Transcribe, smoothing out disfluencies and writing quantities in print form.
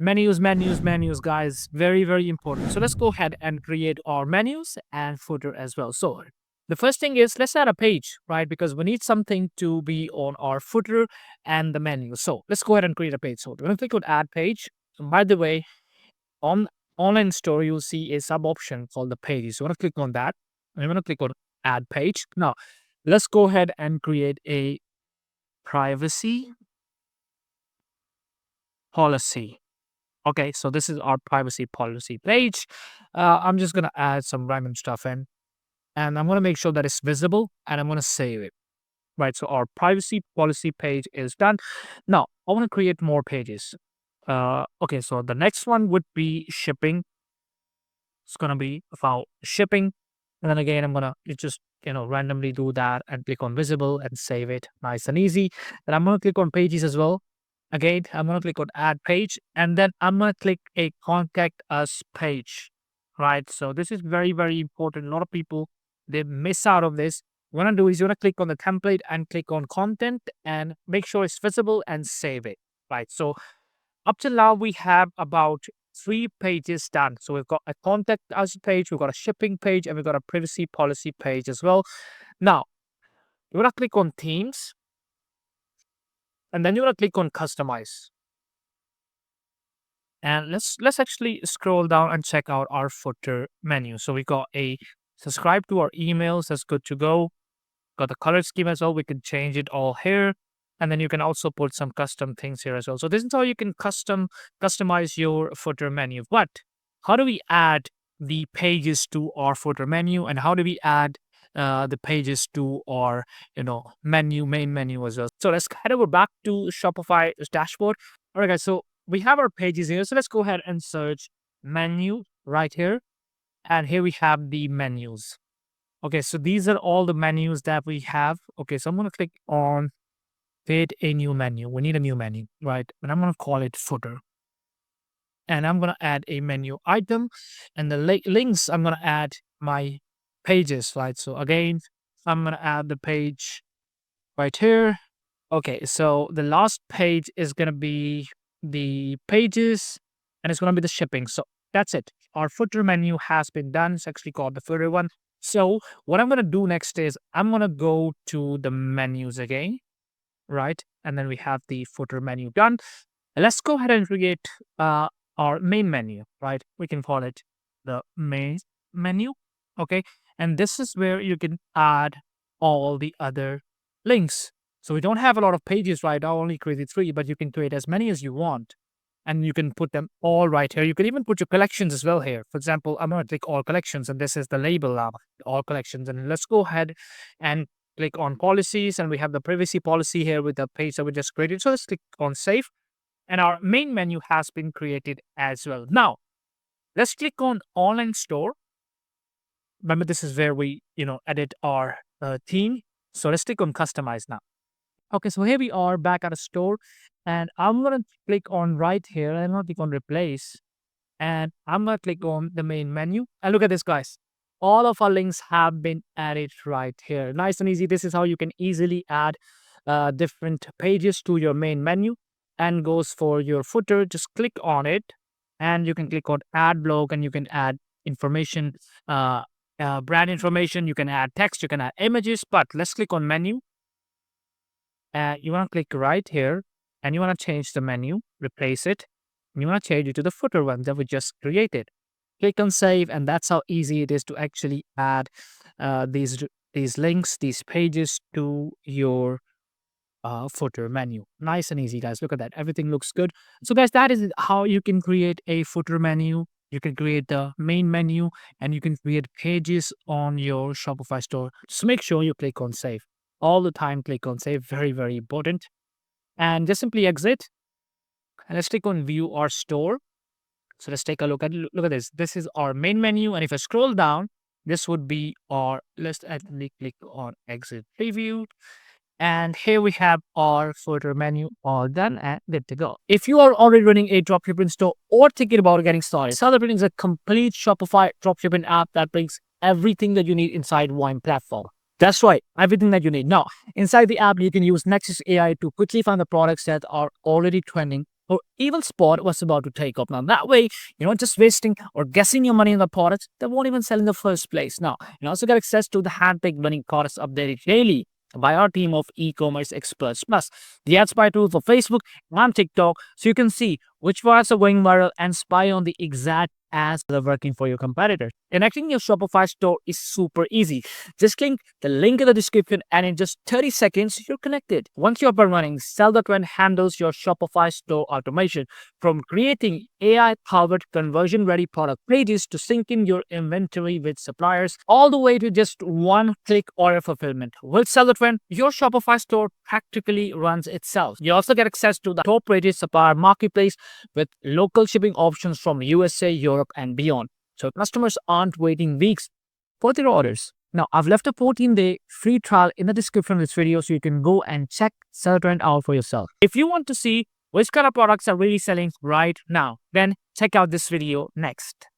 Menus, guys. Very, very important. So let's go ahead and create our menus and footer as well. So the first thing is let's add a page, right? Because we need something to be on our footer and the menu. So let's go ahead and create a page. So we're going to click on add page. And by the way, on online store, you'll see a sub option called the pages. So you want to click on that. And you want to click on add page. Now, let's go ahead and create a privacy policy. Okay, so this is our privacy policy page. I'm just going to add some random stuff in, and I'm going to make sure that it's visible, and I'm going to save it. Right, so our privacy policy page is done. Now, I want to create more pages. Okay, so the next one would be shipping. It's going to be about shipping. And then again, I'm going to just, randomly do that and click on visible and save it. Nice and easy. Then I'm going to click on pages as well. Again, I'm going to click on add page, and then I'm going to click a contact us page, right? So this is very, very important. A lot of people, they miss out of this. What I do is you want to click on the template and click on content and make sure it's visible and save it, right? So up till now, we have about 3 pages done. So we've got a contact us page, we've got a shipping page, and we've got a privacy policy page as well. Now, you want to click on themes, and then you want to click on customize. And let's actually scroll down and check out our footer menu. So we got a subscribe to our emails. That's good to go. Got the color scheme as well. We can change it all here. And then you can also put some custom things here as well. So this is how you can customize your footer menu. But how do we add the pages to our footer menu, and how do we add the pages to our main menu as well? So let's head over back to Shopify dashboard. All right, guys. So we have our pages here. So let's go ahead and search menu right here. And here we have the menus. Okay, so these are all the menus that we have. Okay, so I'm going to click on create a new menu. We need a new menu, right? And I'm going to call it footer. And I'm going to add a menu item. And the links, I'm going to add my pages, right? So again, I'm going to add the page right here. Okay, so the last page is going to be the pages, and it's going to be the shipping. So that's it. Our footer menu has been done. It's actually called the footer one. So what I'm going to do next is I'm going to go to the menus again, right? And then we have the footer menu done. Let's go ahead and create our main menu, right? We can call it the main menu. Okay. And this is where you can add all the other links. So we don't have a lot of pages right now, only created 3, but you can create as many as you want. And you can put them all right here. You can even put your collections as well here. For example, I'm going to click all collections, and this is the label now, all collections. And let's go ahead and click on policies, and we have the privacy policy here with the page that we just created. So let's click on save, and our main menu has been created as well. Now, let's click on online store. Remember, this is where we, edit our theme. So let's click on customize now. Okay, so here we are back at a store, and I'm going to click on right here, and I'm going to click on replace, and I'm going to click on the main menu. And look at this, guys. All of our links have been added right here. Nice and easy. This is how you can easily add different pages to your main menu. And goes for your footer. Just click on it, and you can click on add blog, and you can add information, brand information. You can add text, you can add images, but let's click on menu. You want to click right here, and you want to change the menu, replace it. And you want to change it to the footer one that we just created. Click on save, and that's how easy it is to actually add these links, these pages to your footer menu. Nice and easy, guys. Look at that. Everything looks good. So, guys, that is how you can create a footer menu. You can create the main menu, and you can create pages on your Shopify store. Just make sure you click on save. All the time, click on save. Very, very important. And just simply exit. And let's click on view our store. So let's take a look at this. This is our main menu. And if I scroll down, this would be our, let's actually click on exit preview. And here we have our footer menu all done and good to go. If you are already running a dropshipping store or thinking about getting started, Celebrating is a complete Shopify dropshipping app that brings everything that you need inside one platform. That's right, everything that you need. Now, inside the app, you can use Nexus AI to quickly find the products that are already trending or even spot what's about to take off. Now, that way, you're not just wasting or guessing your money on the products that won't even sell in the first place. Now, you also get access to the handpicked winning products updated daily by our team of e-commerce experts. Plus, the ad spy tool for Facebook and TikTok, so you can see which products are going viral and spy on the exact ads that are working for your competitors. Connecting your Shopify store is super easy. Just click the link in the description and in just 30 seconds, you're connected. Once you're up and running, Sell the Trend handles your Shopify store automation, from creating AI-powered conversion-ready product pages to syncing your inventory with suppliers, all the way to just one-click order fulfillment. With Sell the Trend, your Shopify store practically runs itself. You also get access to the top-rated supplier marketplace with local shipping options from USA, Europe, and beyond. So customers aren't waiting weeks for their orders. Now, I've left a 14-day free trial in the description of this video so you can go and check Sell the Trend out for yourself. If you want to see which kind of products are really selling right now, then check out this video next.